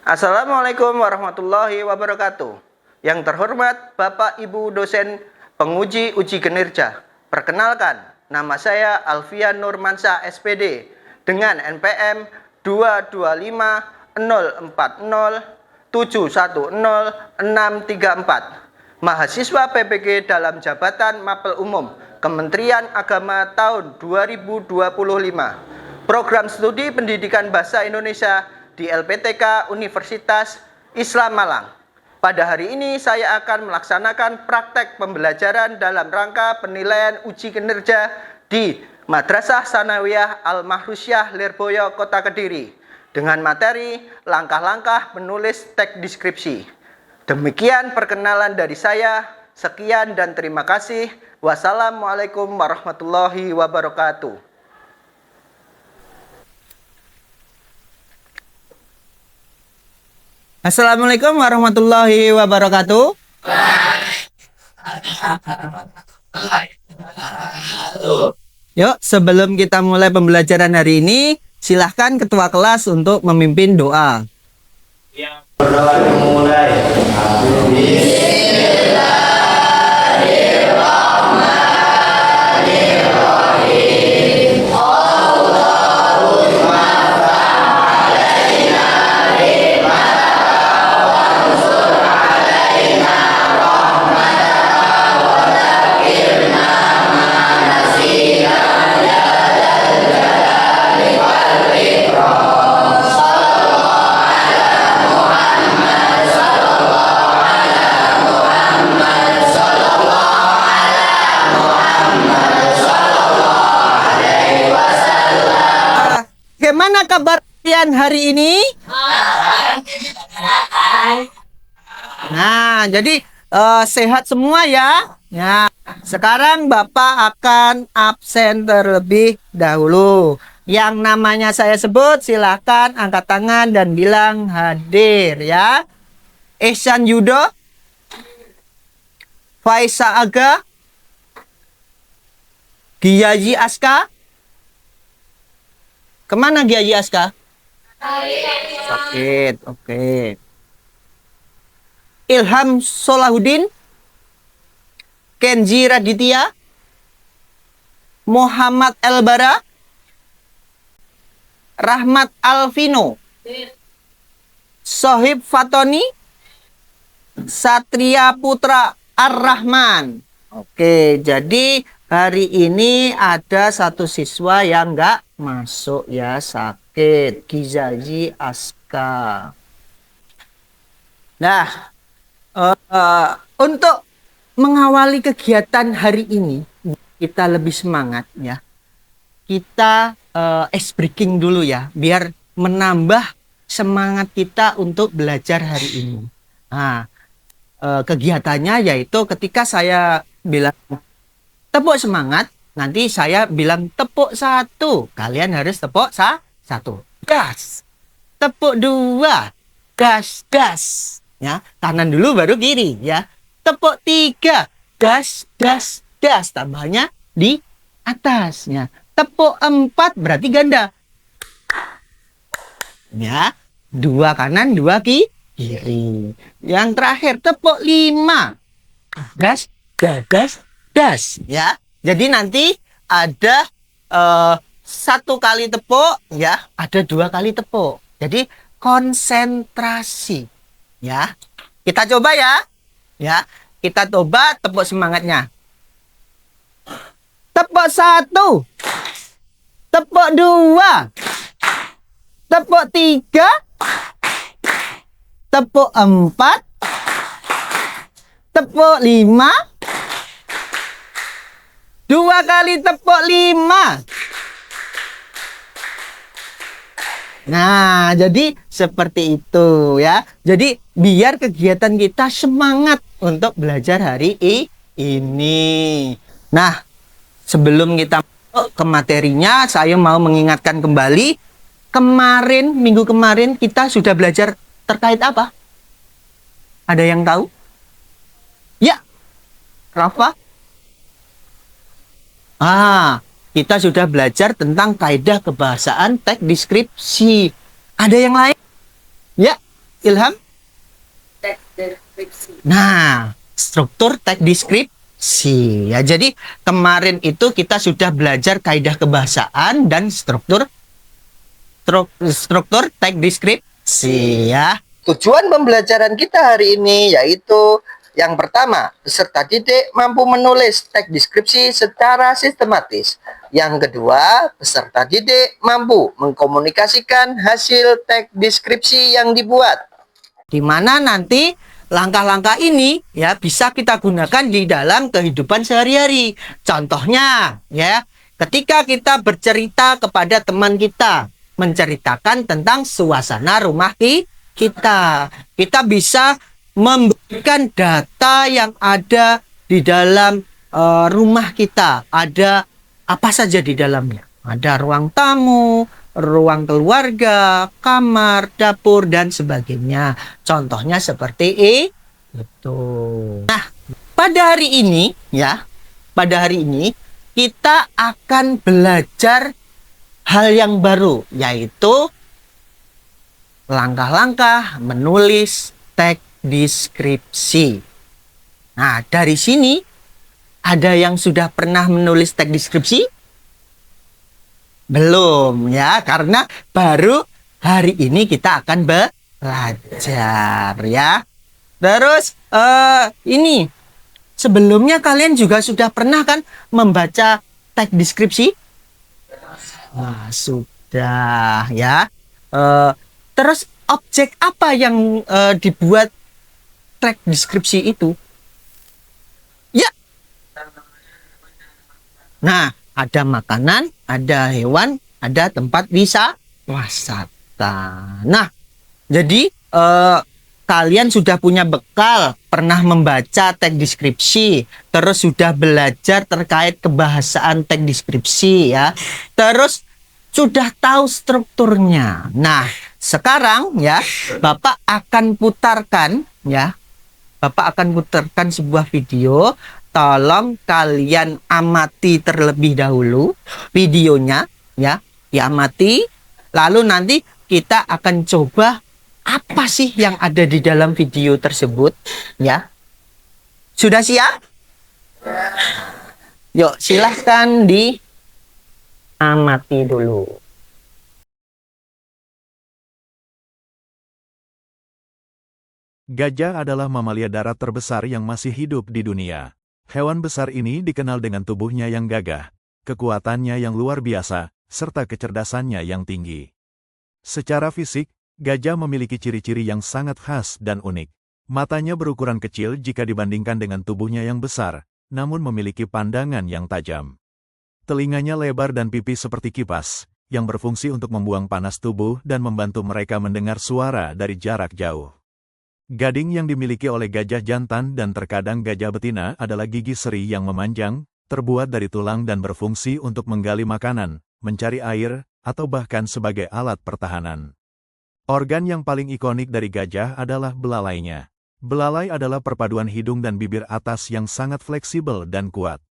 Assalamualaikum warahmatullahi wabarakatuh. Yang terhormat Bapak Ibu dosen penguji uji kinerja. Perkenalkan, nama saya Alfian Nurmansyah SPD dengan NPM 2250407100634. Mahasiswa PPG dalam jabatan Mapel Umum Kementerian Agama tahun 2025. Program Studi Pendidikan Bahasa Indonesia di LPTK Universitas Islam Malang. Pada hari ini saya akan melaksanakan praktek pembelajaran dalam rangka penilaian uji kinerja di Madrasah Sanawiyah Al-Mahrusyah Lirboyo, Kota Kediri dengan materi langkah-langkah menulis teks deskripsi. Demikian perkenalan dari saya. Sekian dan terima kasih. Wassalamualaikum warahmatullahi wabarakatuh. Assalamualaikum warahmatullahi wabarakatuh. Yuk, sebelum kita mulai pembelajaran hari ini, silahkan ketua kelas untuk memimpin doa. Berdoa dimulai. Bagaimana kabar kalian hari ini? Nah, jadi sehat semua ya. Ya, sekarang Bapak akan absen terlebih dahulu. Yang namanya saya sebut, silahkan angkat tangan dan bilang hadir ya. Ihsan Yudo, Faisa Aga, Giyaji Aska. Kemana Giyaji Aska? Sakit, oke. Ilham Solahuddin, Kenji Raditya, Muhammad Elbara, Rahmat Alvino, Sohib Fatoni, Satria Putra Ar-Rahman. Oke, jadi hari ini ada satu siswa yang nggak masuk ya, sakit, Giyaji Aska. Nah, untuk mengawali kegiatan hari ini kita lebih semangat ya. Kita ice breaking dulu ya, biar menambah semangat kita untuk belajar hari ini. Nah, kegiatannya yaitu ketika saya bilang tepuk semangat, nanti saya bilang tepuk satu, kalian harus tepuk satu, gas. Tepuk dua, gas, gas. Ya, kanan dulu baru kiri ya. Tepuk tiga, gas, gas, gas. Tambahnya di atasnya. Tepuk empat berarti ganda. Ya, dua kanan, dua kiri. Yang terakhir tepuk lima, gas, gas, gas, gas. Ya. Jadi nanti ada satu kali tepuk, ya, ada dua kali tepuk. Jadi konsentrasi, ya. Kita coba ya, kita coba tepuk semangatnya. Tepuk satu, tepuk dua, tepuk tiga, tepuk empat, tepuk lima. Dua kali tepuk lima. Nah, jadi seperti itu ya. Jadi biar kegiatan kita semangat untuk belajar hari ini. Nah, sebelum kita masuk ke materinya, saya mau mengingatkan kembali. Minggu kemarin kita sudah belajar terkait apa? Ada yang tahu? Ya, Rafa? Kita sudah belajar tentang kaidah kebahasaan teks deskripsi. Ada yang lain? Ya, Ilham? Teks deskripsi. Nah, struktur teks deskripsi. Ya, jadi kemarin itu kita sudah belajar kaidah kebahasaan dan struktur teks deskripsi ya. Tujuan pembelajaran kita hari ini yaitu yang pertama, peserta didik mampu menulis teks deskripsi secara sistematis. Yang kedua, peserta didik mampu mengkomunikasikan hasil teks deskripsi yang dibuat. Di mana nanti langkah-langkah ini ya bisa kita gunakan di dalam kehidupan sehari-hari. Contohnya ya, ketika kita bercerita kepada teman kita, menceritakan tentang suasana rumah kita bisa memberikan data yang ada di dalam rumah kita. Ada apa saja di dalamnya? Ada ruang tamu, ruang keluarga, kamar, dapur, dan sebagainya. Contohnya seperti itu. Nah, pada hari ini kita akan belajar hal yang baru, yaitu langkah-langkah menulis teks deskripsi. Nah, dari sini ada yang sudah pernah menulis teks deskripsi? Belum ya, karena baru hari ini kita akan belajar ya. Terus ini sebelumnya kalian juga sudah pernah kan membaca teks deskripsi? Nah, sudah ya. Terus objek apa yang dibuat teks deskripsi itu? Ya. Nah, ada makanan, ada hewan, ada tempat wisata. Nah, jadi kalian sudah punya bekal, pernah membaca teks deskripsi, terus sudah belajar terkait kebahasaan teks deskripsi ya. Terus sudah tahu strukturnya. Nah, sekarang ya, Bapak akan putarkan sebuah video. Tolong kalian amati terlebih dahulu videonya ya, diamati. Lalu nanti kita akan coba apa sih yang ada di dalam video tersebut ya. Sudah siap? Yuk, silahkan diamati dulu. Gajah adalah mamalia darat terbesar yang masih hidup di dunia. Hewan besar ini dikenal dengan tubuhnya yang gagah, kekuatannya yang luar biasa, serta kecerdasannya yang tinggi. Secara fisik, gajah memiliki ciri-ciri yang sangat khas dan unik. Matanya berukuran kecil jika dibandingkan dengan tubuhnya yang besar, namun memiliki pandangan yang tajam. Telinganya lebar dan pipih seperti kipas, yang berfungsi untuk membuang panas tubuh dan membantu mereka mendengar suara dari jarak jauh. Gading yang dimiliki oleh gajah jantan dan terkadang gajah betina adalah gigi seri yang memanjang, terbuat dari tulang dan berfungsi untuk menggali makanan, mencari air, atau bahkan sebagai alat pertahanan. Organ yang paling ikonik dari gajah adalah belalainya. Belalai adalah perpaduan hidung dan bibir atas yang sangat fleksibel dan kuat.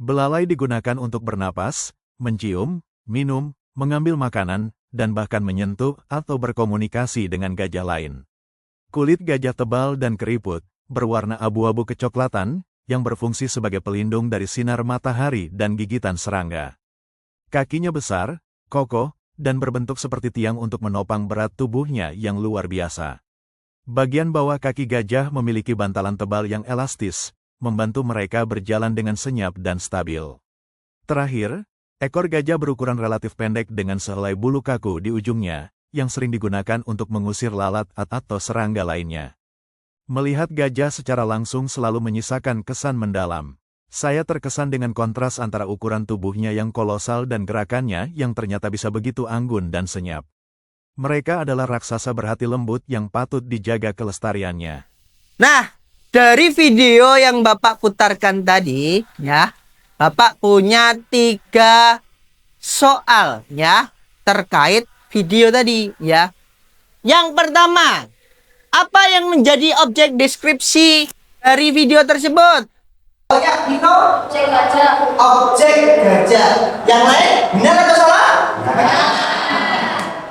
Belalai digunakan untuk bernapas, mencium, minum, mengambil makanan, dan bahkan menyentuh atau berkomunikasi dengan gajah lain. Kulit gajah tebal dan keriput, berwarna abu-abu kecoklatan, yang berfungsi sebagai pelindung dari sinar matahari dan gigitan serangga. Kakinya besar, kokoh, dan berbentuk seperti tiang untuk menopang berat tubuhnya yang luar biasa. Bagian bawah kaki gajah memiliki bantalan tebal yang elastis, membantu mereka berjalan dengan senyap dan stabil. Terakhir, ekor gajah berukuran relatif pendek dengan sehelai bulu kaku di ujungnya, yang sering digunakan untuk mengusir lalat atau serangga lainnya. Melihat gajah secara langsung selalu menyisakan kesan mendalam. Saya terkesan dengan kontras antara ukuran tubuhnya yang kolosal dan gerakannya yang ternyata bisa begitu anggun dan senyap. Mereka adalah raksasa berhati lembut yang patut dijaga kelestariannya. Nah, dari video yang Bapak putarkan tadi, ya, Bapak punya 3 soal, ya, terkait video tadi, ya. Yang pertama, apa yang menjadi objek deskripsi dari video tersebut? Oh ya, Dino. Objek gajah. Objek gajah. Yang lain, benar atau salah?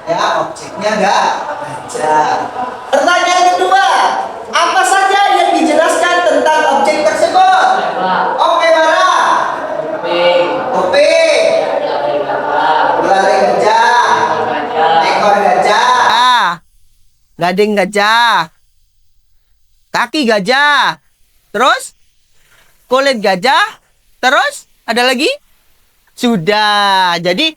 Ya, objeknya gajah. Pertanyaan kedua, apa saja yang dijelaskan tentang objek tersebut? Oke, Bara. Kuping. Belalai gajah. Ekor gajah. Gading gajah. Kaki gajah. Terus kulit gajah. Terus ada lagi? Sudah. Jadi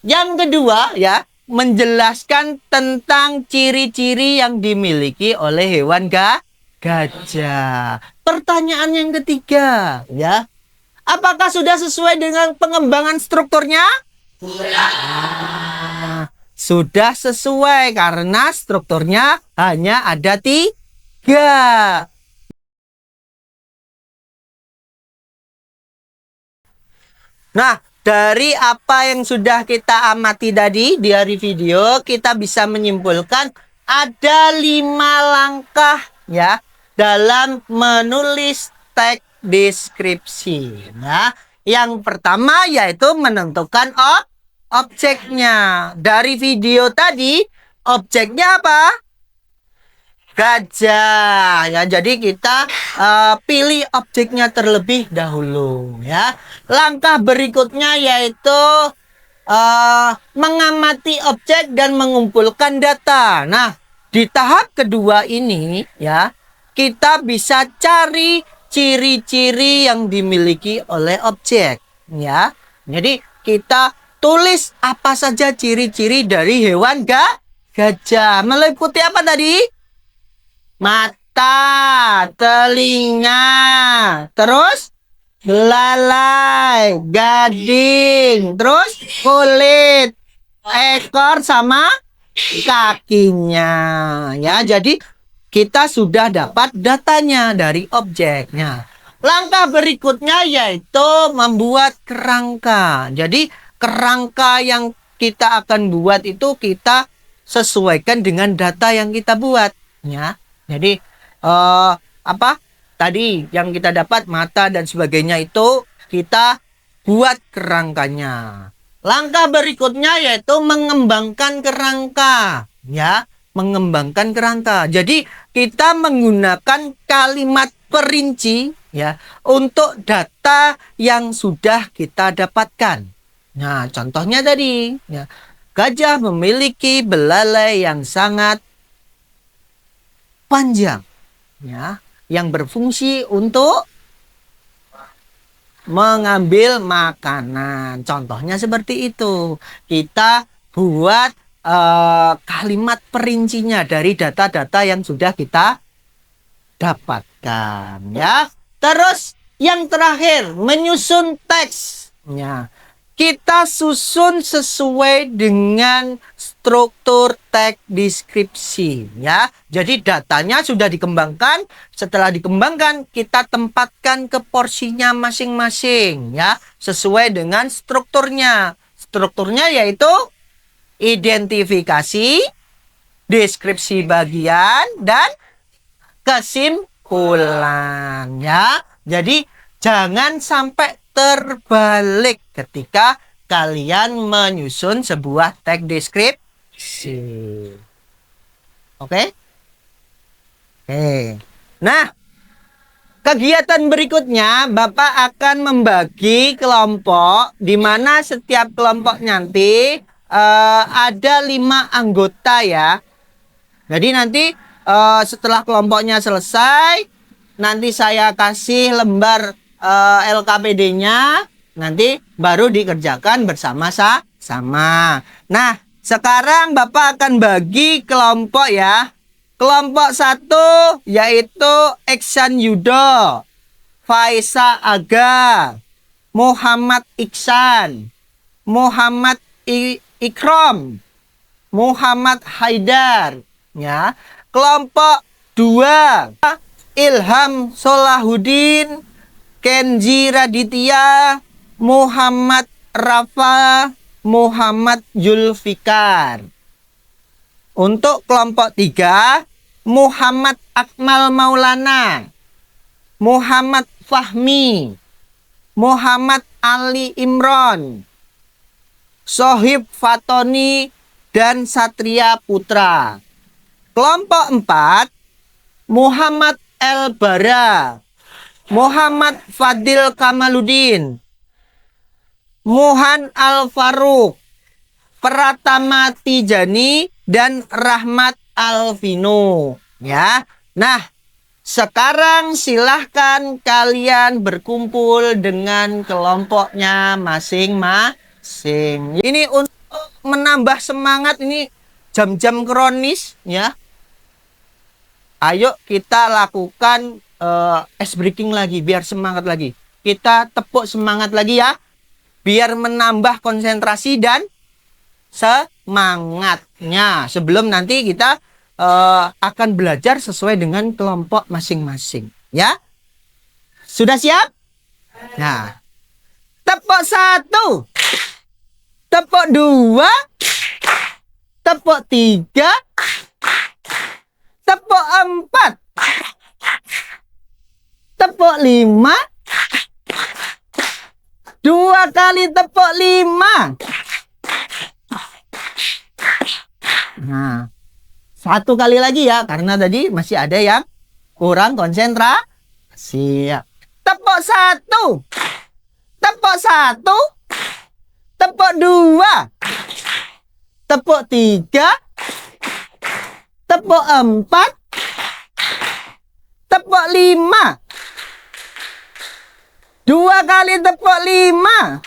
yang kedua ya, menjelaskan tentang ciri-ciri yang dimiliki oleh hewan gajah. Pertanyaan yang ketiga ya. Apakah sudah sesuai dengan pengembangan strukturnya? Sudah sesuai karena strukturnya hanya ada 3. Nah, dari apa yang sudah kita amati tadi di hari video, kita bisa menyimpulkan ada 5 langkah ya dalam menulis teks deskripsi. Nah, yang pertama yaitu menentukan objeknya. Dari video tadi, objeknya apa? Gajah ya. Jadi kita pilih objeknya terlebih dahulu ya. Langkah berikutnya yaitu mengamati objek dan mengumpulkan data. Nah, di tahap kedua ini ya, kita bisa cari ciri-ciri yang dimiliki oleh objek ya. Jadi kita tulis apa saja ciri-ciri dari hewan gajah. Meliputi apa tadi? Mata, telinga, terus belalai, gading, terus kulit, ekor sama kakinya ya. Jadi kita sudah dapat datanya dari objeknya. Langkah berikutnya yaitu membuat kerangka. Jadi kerangka yang kita akan buat itu kita sesuaikan dengan data yang kita buat ya. Jadi apa tadi yang kita dapat mata dan sebagainya itu kita buat kerangkanya. Langkah berikutnya yaitu mengembangkan kerangka ya, mengembangkan kerangka. Jadi kita menggunakan kalimat perinci ya untuk data yang sudah kita dapatkan. Nah, contohnya tadi ya, gajah memiliki belalai yang sangat panjang ya, yang berfungsi untuk mengambil makanan. Contohnya seperti itu. Kita buat kalimat perincinya dari data-data yang sudah kita dapatkan ya. Terus yang terakhir, menyusun teksnya. Kita susun sesuai dengan struktur teks deskripsi ya. Jadi datanya sudah dikembangkan. Setelah dikembangkan, kita tempatkan ke porsinya masing-masing ya, sesuai dengan strukturnya. Strukturnya yaitu identifikasi, deskripsi bagian, dan kesimpulan ya. Jadi jangan sampai terbalik ketika kalian menyusun sebuah teks deskripsi. Oke? Oke. Nah, kegiatan berikutnya Bapak akan membagi kelompok di mana setiap kelompok nanti ada 5 anggota ya. Jadi nanti setelah kelompoknya selesai, nanti saya kasih lembar LKPD-nya, nanti baru dikerjakan bersama-sama. Nah, sekarang Bapak akan bagi kelompok ya. Kelompok 1 yaitu Iksan Yudo, Faisa Aga, Muhammad Iksan, Muhammad Ikrom, Muhammad Haidar ya. Kelompok 2 Ilham Solahuddin, Kenji Raditya, Muhammad Rafa, Muhammad Zulfikar. Untuk kelompok 3 Muhammad Akmal Maulana, Muhammad Fahmi, Muhammad Ali Imron, Sohib Fatoni dan Satria Putra. Kelompok 4, Muhammad El Bara, Muhammad Fadil Kamaludin, Mohan Al Farouk, Pratama Tijani, dan Rahmat Alvino. Ya, nah sekarang silahkan kalian berkumpul dengan kelompoknya masing-masing. Ini untuk menambah semangat, ini jam-jam kronis ya. Ayo kita lakukan ice breaking lagi biar semangat lagi. Kita tepuk semangat lagi ya. Biar menambah konsentrasi dan semangatnya. Sebelum nanti kita akan belajar sesuai dengan kelompok masing-masing. Ya? Sudah siap? Nah. Tepuk 1. Tepuk 2. Tepuk 3. Tepuk 4. Tepuk 5. 2 kali tepuk 5. Nah, 1 kali lagi ya, karena tadi masih ada yang kurang konsentrasi. Tepuk 1. Tepuk 1. Tepuk 2. Tepuk 3. Tepuk 4. Tepuk 5. 2 kali tepuk 5.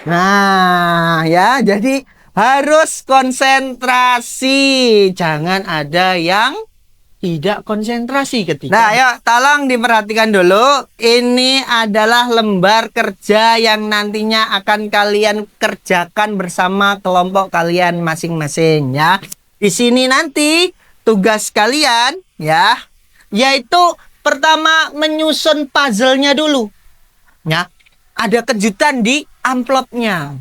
Nah, ya, jadi harus konsentrasi. Jangan ada yang tidak konsentrasi ketika. Nah, ya, tolong diperhatikan dulu. Ini adalah lembar kerja yang nantinya akan kalian kerjakan bersama kelompok kalian masing-masing ya. Di sini nanti tugas kalian ya, yaitu pertama menyusun puzzle-nya dulu. Ya. Ada kejutan di amplopnya.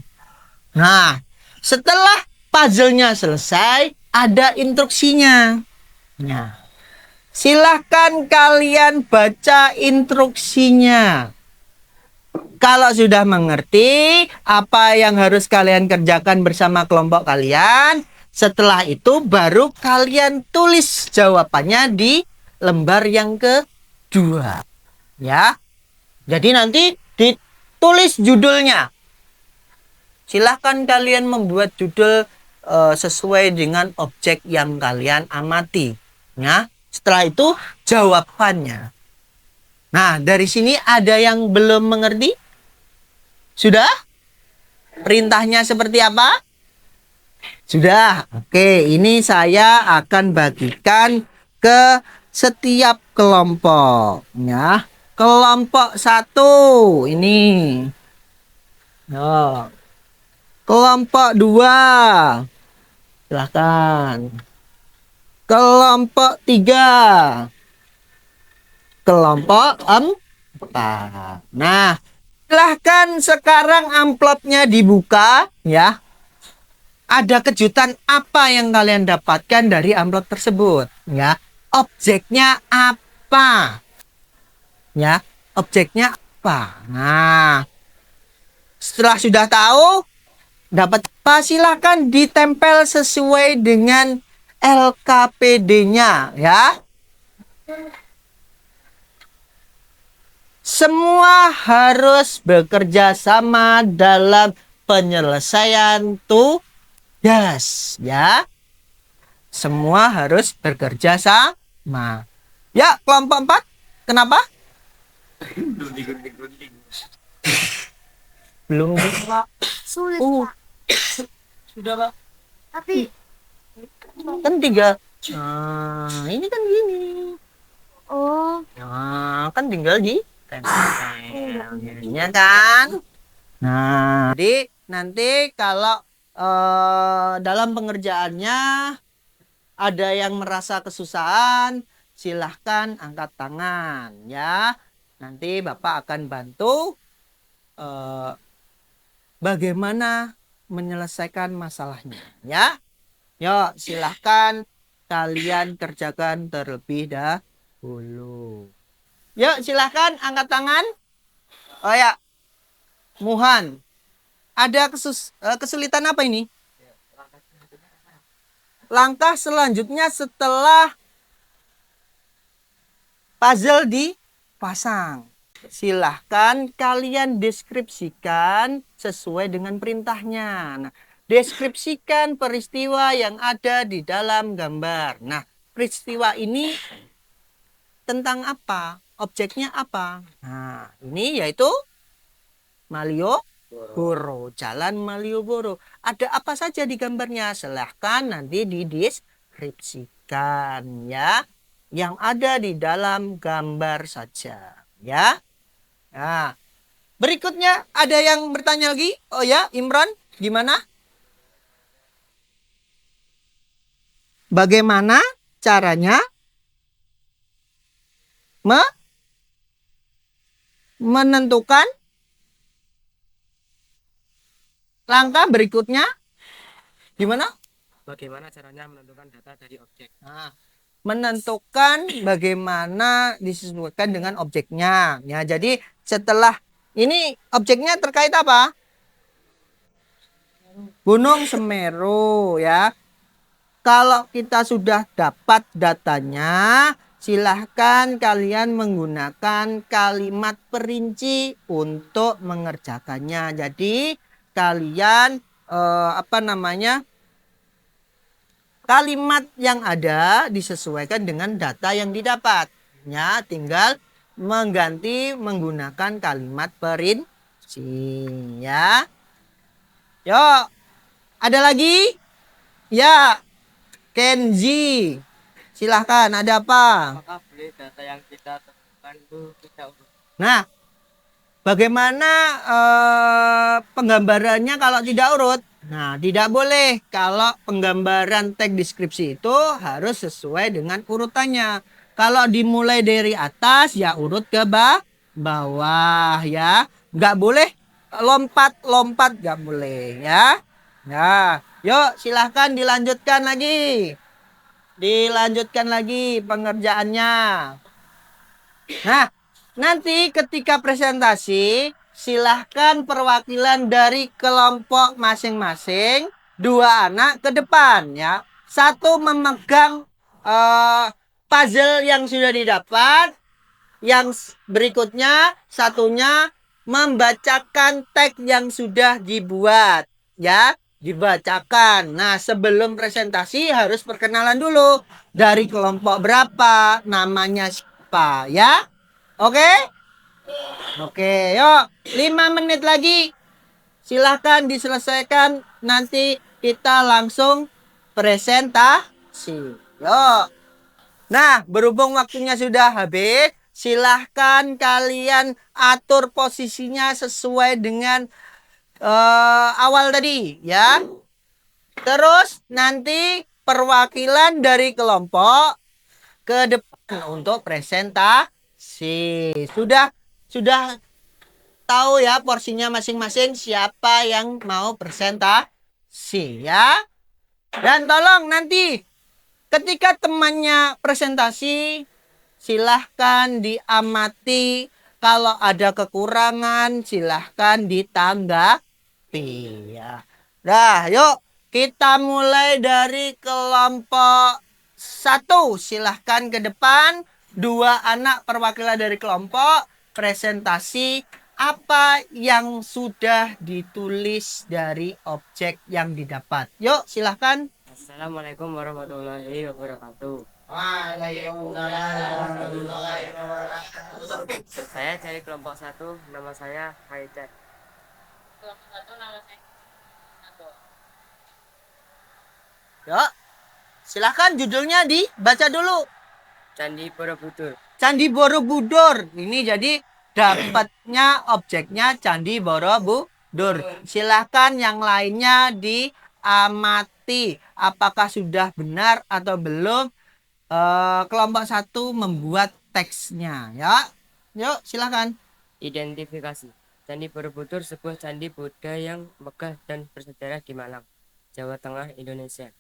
Nah, setelah puzzle-nya selesai, ada instruksinya. Nah, silahkan kalian baca instruksinya. Kalau sudah mengerti apa yang harus kalian kerjakan bersama kelompok kalian, setelah itu baru kalian tulis jawabannya di lembar yang kedua. Ya. Jadi nanti ditulis judulnya. Silahkan kalian membuat judul sesuai dengan objek yang kalian amati. Ya. Setelah itu jawabannya. Nah, dari sini ada yang belum mengerti? Sudah? Perintahnya seperti apa? Sudah. Oke, ini saya akan bagikan ke setiap kelompok. Ya. Kelompok 1 ini. Oh. Kelompok 2. Silahkan. Kelompok 3. Kelompok 4. Nah, silahkan sekarang amplopnya dibuka ya. Ada kejutan apa yang kalian dapatkan dari amplop tersebut ya. Objeknya apa? Ya, objeknya apa? Nah, setelah sudah tahu dapat apa, silahkan ditempel sesuai dengan LKPD-nya ya. Semua harus bekerja sama dalam penyelesaian tugas ya. Semua harus bekerja sama. Ya, kelompok 4. Kenapa? Belum bisa. Sulit, Pak. Sudah, Pak. Tapi Kan 3. Nah, ini kan gini. oh, Nah, kan tinggal di jadinya kan. Nah, jadi nanti kalau dalam pengerjaannya ada yang merasa kesusahan, silahkan angkat tangan ya. Nanti Bapak akan bantu bagaimana menyelesaikan masalahnya ya. Yuk, silahkan kalian kerjakan terlebih dahulu. Yuk, silahkan angkat tangan. Oh ya, Muhan, Ada kesulitan apa ini? Langkah selanjutnya setelah puzzle dipasang. Silahkan kalian deskripsikan sesuai dengan perintahnya. Nah, deskripsikan peristiwa yang ada di dalam gambar. Nah, peristiwa ini tentang apa? Objeknya apa? Nah, ini yaitu Malioboro, Jalan Malioboro. Ada apa saja di gambarnya? Silahkan nanti dideskripsikan ya. Yang ada di dalam gambar saja ya. Nah, berikutnya ada yang bertanya lagi? Oh ya, Imran, gimana? Bagaimana caranya menentukan langkah berikutnya? Gimana? Bagaimana caranya menentukan data dari objek? Nah, menentukan bagaimana disesuaikan dengan objeknya. Ya, jadi setelah ini objeknya terkait apa? Gunung Semeru ya. Kalau kita sudah dapat datanya, silahkan kalian menggunakan kalimat perinci untuk mengerjakannya. Jadi kalian kalimat yang ada disesuaikan dengan data yang didapat. Ya, tinggal mengganti menggunakan kalimat perinci ya. Yuk, ada lagi? Ya, Kenji. Silahkan, ada apa? Apakah boleh data yang kita temukan itu kita urut? Nah, bagaimana penggambarannya kalau tidak urut? Nah, tidak boleh. Kalau penggambaran teks deskripsi itu harus sesuai dengan urutannya. Kalau dimulai dari atas, ya urut ke bawah ya. Nggak boleh lompat-lompat, nggak boleh ya. Nah, yuk silahkan dilanjutkan lagi. Dilanjutkan lagi pengerjaannya. Nah, nanti ketika presentasi, silahkan perwakilan dari kelompok masing-masing, 2 anak ke depan ya. Satu memegang puzzle yang sudah didapat, yang berikutnya satunya membacakan teks yang sudah dibuat ya, dibacakan. Nah, sebelum presentasi harus perkenalan dulu, dari kelompok berapa, namanya siapa ya. Oke? Oke, yuk 5 menit lagi. Silahkan diselesaikan, nanti kita langsung presentasi. Yuk. Nah, berhubung waktunya sudah habis, silahkan kalian atur posisinya sesuai dengan awal tadi ya. Terus nanti perwakilan dari kelompok ke depan untuk presentasi. Sudah tahu ya porsinya masing-masing, siapa yang mau presentasi ya. Dan tolong nanti ketika temannya presentasi, silahkan diamati. Kalau ada kekurangan, silahkan ditanggapi ya. Dah, yuk kita mulai dari kelompok 1. Silahkan ke depan. 2 anak perwakilan dari kelompok presentasi apa yang sudah ditulis dari objek yang didapat. Yuk, silahkan. Assalamualaikum warahmatullahi wabarakatuh. Saya dari kelompok 1, nama saya Haidar. Kelompok 1 nama saya. Yuk, silahkan judulnya dibaca dulu. Candi Borobudur. Candi Borobudur. Ini jadi dapatnya objeknya Candi Borobudur. Silahkan yang lainnya diamati. Apakah sudah benar atau belum kelompok 1 membuat teksnya ya. Yuk, silahkan. Identifikasi. Candi Borobudur sebuah candi Buddha yang megah dan bersejarah di Malang, Jawa Tengah, Indonesia.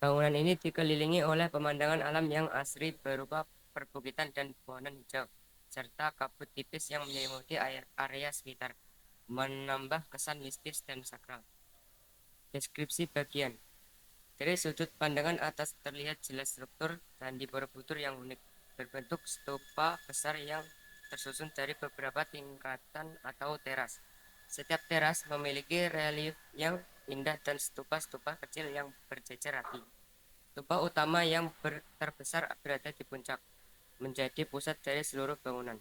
Bangunan ini dikelilingi oleh pemandangan alam yang asri berupa perbukitan dan pepohonan hijau, serta kabut tipis yang menyelimuti area sekitar. menambah kesan mistis dan sakral. Deskripsi bagian. Dari sudut pandangan atas terlihat jelas struktur Candi Borobudur yang unik, berbentuk stupa besar yang tersusun dari beberapa tingkatan atau teras. Setiap teras memiliki relief yang indah dan stupa-stupa kecil yang berjejer rapi. Stupa utama yang terbesar berada di puncak, menjadi pusat dari seluruh bangunan.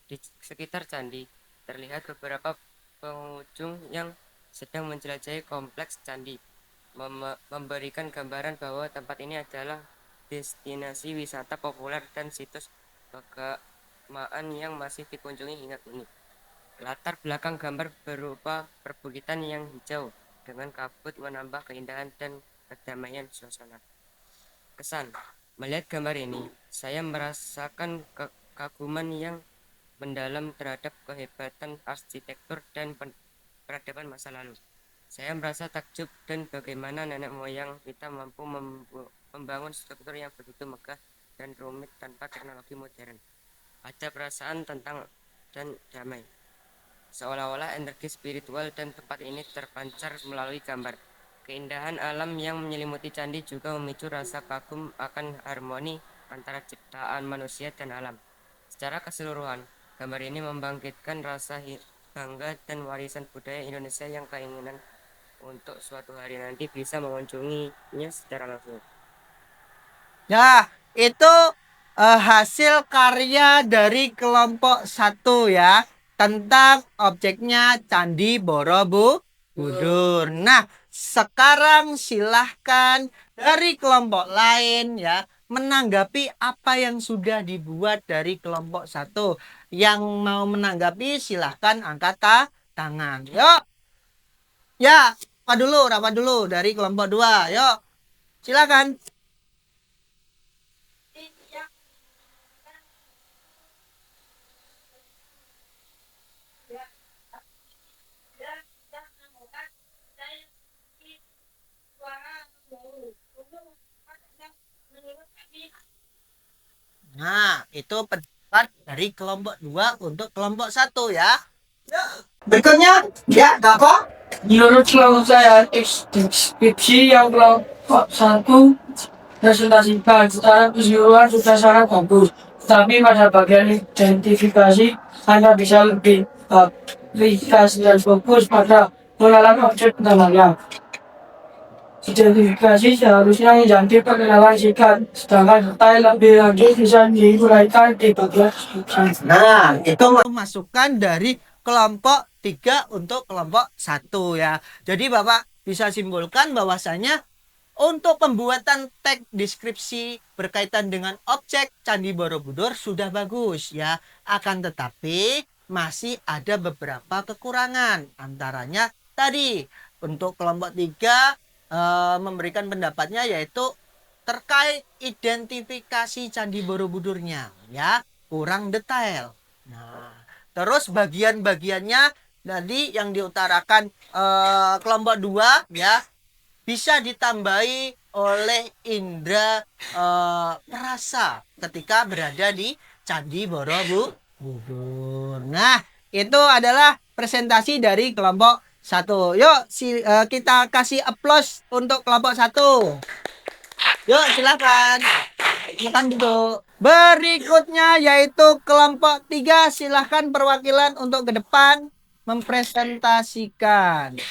Di sekitar candi, terlihat beberapa pengunjung yang sedang menjelajahi kompleks candi, memberikan gambaran bahwa tempat ini adalah destinasi wisata populer dan situs keagamaan yang masih dikunjungi hingga kini. Latar belakang gambar berupa perbukitan yang hijau dengan kabut menambah keindahan dan kedamaian suasana. Kesan, melihat gambar ini, saya merasakan kekaguman yang mendalam terhadap kehebatan arsitektur dan peradaban masa lalu. Saya merasa takjub dan bagaimana nenek moyang kita mampu membangun struktur yang begitu megah dan rumit tanpa teknologi modern. Ada perasaan tentang dan damai, seolah-olah energi spiritual dan tempat ini terpancar melalui gambar. Keindahan alam yang menyelimuti candi juga memicu rasa kagum akan harmoni antara ciptaan manusia dan alam. Secara keseluruhan, gambar ini membangkitkan rasa bangga dan warisan budaya Indonesia yang keinginan untuk suatu hari nanti bisa mengunjunginya secara langsung. Nah, itu hasil karya dari kelompok 1 ya, tentang objeknya Candi Borobudur. Nah, sekarang silahkan dari kelompok lain ya menanggapi apa yang sudah dibuat dari kelompok 1. Yang mau menanggapi silahkan angkat tangan. Yuk. Ya, rapat dulu dari kelompok 2. Yuk, silakan. Nah, itu pendapat dari kelompok 2 untuk kelompok 1 ya. Berikutnya, ya, Kakak. Menurut kelompok saya, deskripsi yang kelompok 1 presentasikan secara keseluruhan sudah sangat bagus. Tetapi pada bagian identifikasi, Anda bisa lebih aplikasi dan fokus pada pengenalan objek utamanya. Identifikasi seharusnya menjadi pengenalan singkat, sedangkan detail lebih lanjut bisa diuraikan di bagian deskripsi. Nah, itu masukan dari kelompok 3 untuk kelompok 1 ya. Jadi Bapak bisa simpulkan bahwasanya untuk pembuatan teks deskripsi berkaitan dengan objek Candi Borobudur sudah bagus ya. Akan tetapi masih ada beberapa kekurangan. Antaranya tadi untuk kelompok 3 memberikan pendapatnya yaitu terkait identifikasi Candi Borobudurnya ya, kurang detail. Nah, terus bagian-bagiannya tadi yang diutarakan kelompok 2 ya bisa ditambahi oleh indera perasa ketika berada di Candi Borobudur. Nah, itu adalah presentasi dari kelompok 1. Yuk, kita kasih aplaus untuk kelompok 1. Yuk, silakan. Silakan duduk. Berikutnya yaitu kelompok 3. Silahkan perwakilan untuk ke depan mempresentasikan.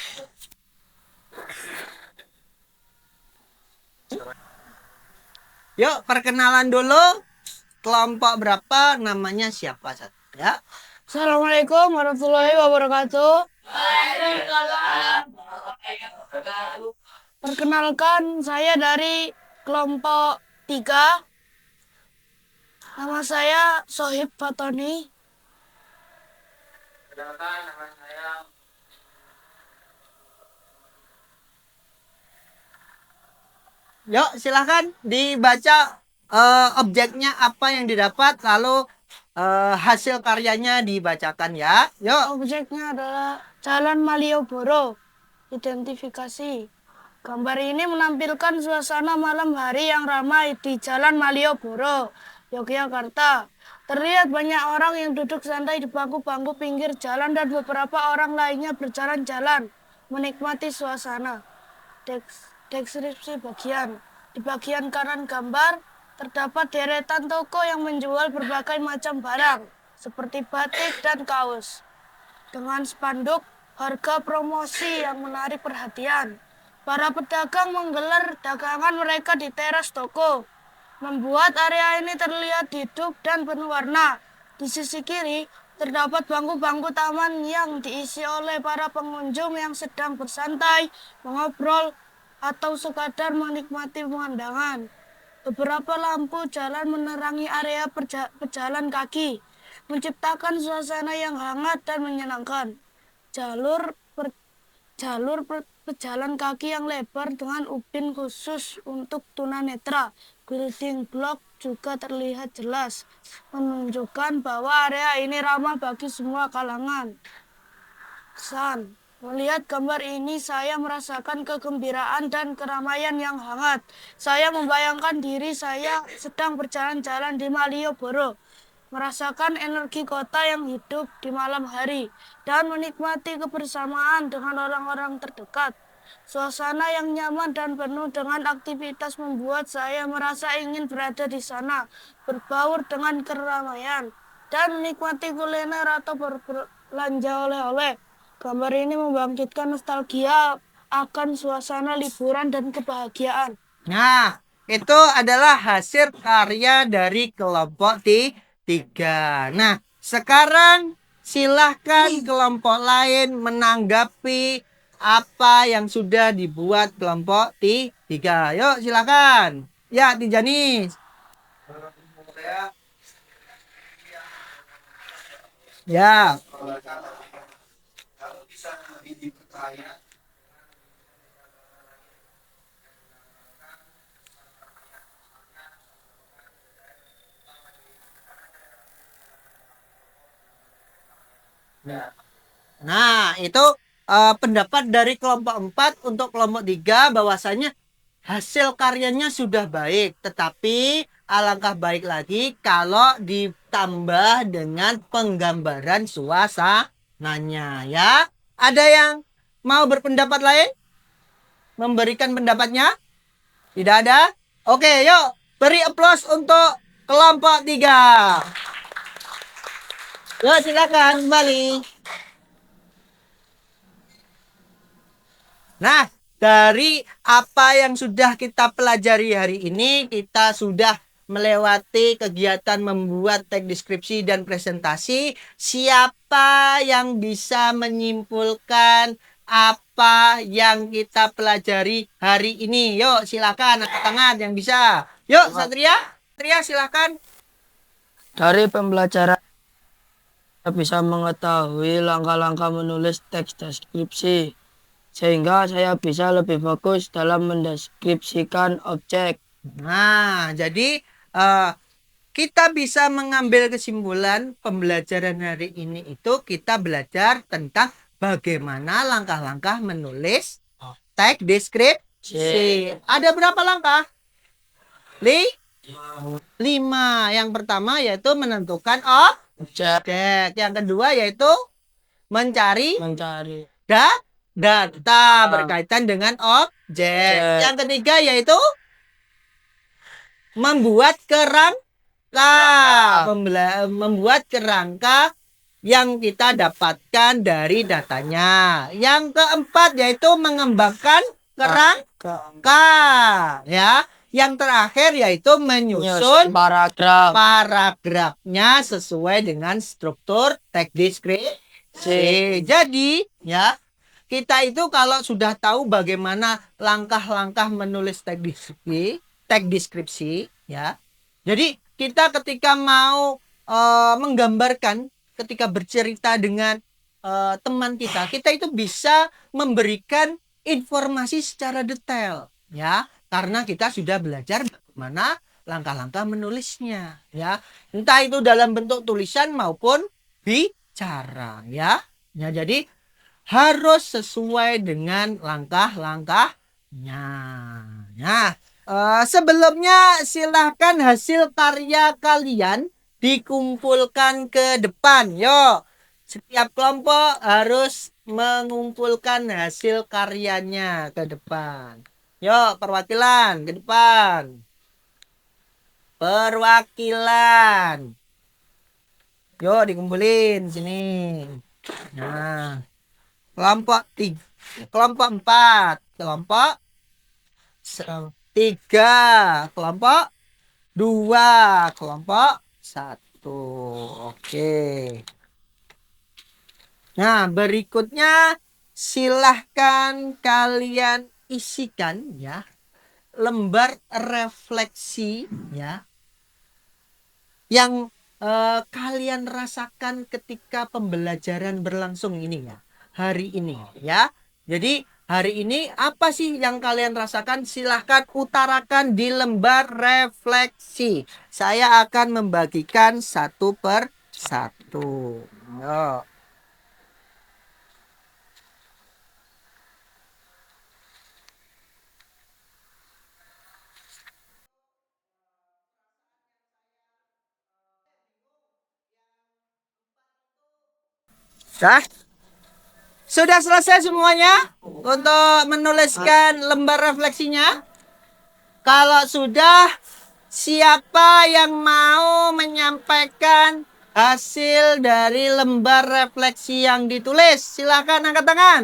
Yuk, perkenalan dulu. Kelompok berapa, namanya siapa? Ya. Assalamualaikum warahmatullahi wabarakatuh. Perkenalkan, saya dari kelompok 3. Nama saya Sohib Fatoni. Yuk, silahkan dibaca objeknya apa yang didapat, lalu hasil karyanya dibacakan ya. Yuk. Objeknya adalah Jalan Malioboro. Identifikasi. Gambar ini menampilkan suasana malam hari yang ramai di Jalan Malioboro, Yogyakarta. Terlihat banyak orang yang duduk santai di bangku-bangku pinggir jalan dan beberapa orang lainnya berjalan-jalan, menikmati suasana. Deskripsi bagian. Di bagian kanan gambar, terdapat deretan toko yang menjual berbagai macam barang, seperti batik dan kaos. Dengan spanduk harga promosi yang menarik perhatian. Para pedagang menggelar dagangan mereka di teras toko, membuat area ini terlihat hidup dan penuh warna. Di sisi kiri, terdapat bangku-bangku taman yang diisi oleh para pengunjung yang sedang bersantai, mengobrol, atau sekadar menikmati pemandangan. Beberapa lampu jalan menerangi area pejalan kaki, menciptakan suasana yang hangat dan menyenangkan. Jalur pejalan kaki yang lebar dengan ubin khusus untuk tunanetra. Building block juga terlihat jelas, menunjukkan bahwa area ini ramah bagi semua kalangan. Kesan. Melihat gambar ini, saya merasakan kegembiraan dan keramaian yang hangat. Saya membayangkan diri saya sedang berjalan-jalan di Malioboro, merasakan energi kota yang hidup di malam hari, dan menikmati kebersamaan dengan orang-orang terdekat. Suasana yang nyaman dan penuh dengan aktivitas membuat saya merasa ingin berada di sana, berbaur dengan keramaian, dan menikmati kuliner atau berbelanja oleh-oleh. Gambar ini membangkitkan nostalgia akan suasana liburan dan kebahagiaan. Nah, itu adalah hasil karya dari kelompok tiga. Nah, sekarang silahkan kelompok lain menanggapi apa yang sudah dibuat kelompok tiga. Yuk, silakan. Ya, Tijani. Ya. Nah, itu pendapat dari kelompok 4 untuk kelompok 3 bahwasanya hasil karyanya sudah baik, tetapi alangkah baik lagi kalau ditambah dengan penggambaran suasananya ya. Ada yang mau berpendapat lain? Memberikan pendapatnya? Tidak ada? Oke, yuk beri aplaus untuk kelompok 3. Yuk silakan kembali. Nah, dari apa yang sudah kita pelajari hari ini, kita sudah melewati kegiatan membuat teks deskripsi dan presentasi. Siapa yang bisa menyimpulkan apa yang kita pelajari hari ini? Yuk, silakan angkat tangan yang bisa. Yuk, Satria. Satria, silakan. Dari pembelajaran kita bisa mengetahui langkah-langkah menulis teks deskripsi, sehingga saya bisa lebih fokus dalam mendeskripsikan objek. Nah, jadi kita bisa mengambil kesimpulan pembelajaran hari ini itu kita belajar tentang bagaimana langkah-langkah menulis teks deskripsi. Ada berapa langkah? 5. Yang pertama yaitu menentukan objek. Yang kedua yaitu mencari data berkaitan dengan objek. Yang ketiga yaitu membuat kerangka yang kita dapatkan dari datanya. Yang keempat yaitu mengembangkan kerangka ya. Yang terakhir yaitu menyusun paragrafnya sesuai dengan struktur teks deskripsi. Jadi ya, kita itu kalau sudah tahu bagaimana langkah-langkah menulis teks deskripsi ya. Jadi kita ketika mau menggambarkan, ketika bercerita dengan teman kita itu bisa memberikan informasi secara detail ya, karena kita sudah belajar bagaimana langkah-langkah menulisnya ya. Entah itu dalam bentuk tulisan maupun bicara ya. Ya, jadi harus sesuai dengan langkah-langkahnya. Nah, sebelumnya silahkan hasil karya kalian dikumpulkan ke depan. Yuk, setiap kelompok harus mengumpulkan hasil karyanya ke depan. Yuk, perwakilan ke depan. Perwakilan. Yuk, dikumpulin sini. Nah, kelompok 3, kelompok 4, kelompok 3, kelompok 2, kelompok 1. Oke. Nah, berikutnya silahkan kalian isikan ya lembar refleksi ya yang kalian rasakan ketika pembelajaran berlangsung ini ya hari ini ya. Jadi hari ini apa sih yang kalian rasakan? Silahkan utarakan di lembar refleksi. Saya akan membagikan satu per satu. Yuk. Dah? Sudah selesai semuanya untuk menuliskan lembar refleksinya? Kalau sudah, siapa yang mau menyampaikan hasil dari lembar refleksi yang ditulis? Silahkan angkat tangan.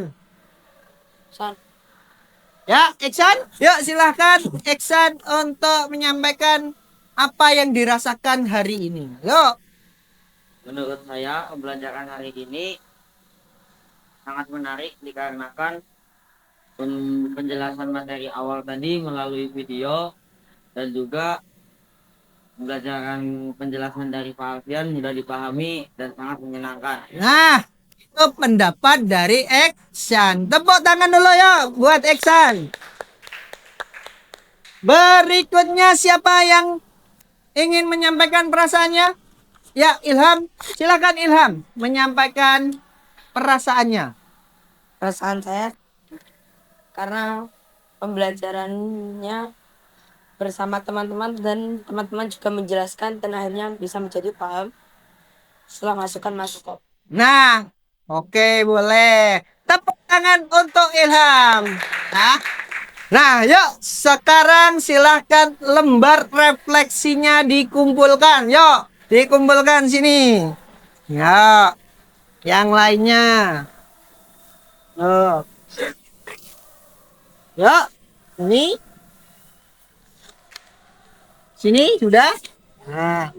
Ya, Iksan. Yuk, silahkan Iksan untuk menyampaikan apa yang dirasakan hari ini. Yuk. Menurut saya, pembelajaran hari ini sangat menarik dikarenakan penjelasan materi awal tadi melalui video dan juga pembelajaran penjelasan dari Pak Alfian mudah dipahami dan sangat menyenangkan. Nah, itu pendapat dari Iksan. Tepuk tangan dulu ya buat Iksan. Berikutnya siapa yang ingin menyampaikan perasaannya? Ya, Ilham. Silakan Ilham menyampaikan perasaannya. Perasaan saya karena pembelajarannya bersama teman-teman dan teman-teman juga menjelaskan dan akhirnya bisa menjadi paham setelah masukan. Nah, oke, boleh. Tepuk tangan untuk Ilham. Nah, yuk sekarang silahkan lembar refleksinya dikumpulkan. Yuk, dikumpulkan sini. Ya, yang lainnya. Yuk, ini. Sini sudah. Nah.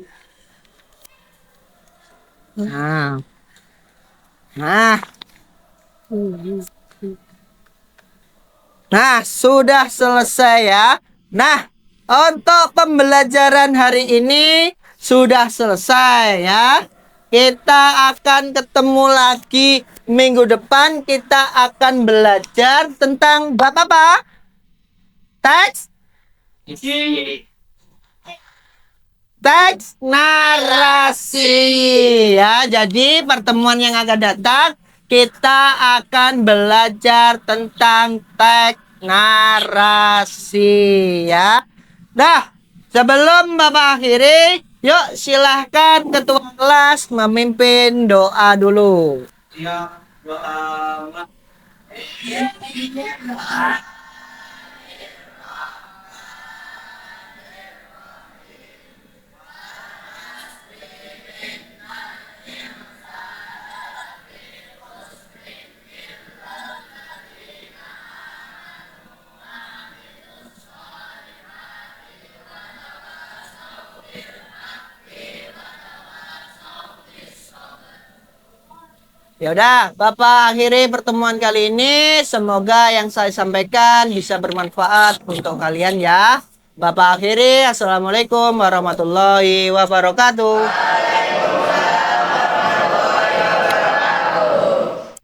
Nah, sudah selesai ya. Nah, untuk pembelajaran hari ini sudah selesai ya. Kita akan ketemu lagi minggu depan. Kita akan belajar tentang apa? Teks? Teks narasi ya. Jadi pertemuan yang akan datang kita akan belajar tentang teks narasi ya. Nah, sebelum Bapak akhiri, yuk silahkan ketua kelas memimpin doa dulu. Ya, doa. Ya udah, Bapak akhiri pertemuan kali ini. Semoga yang saya sampaikan bisa bermanfaat untuk kalian ya. Bapak akhiri, Assalamualaikum warahmatullahi wabarakatuh.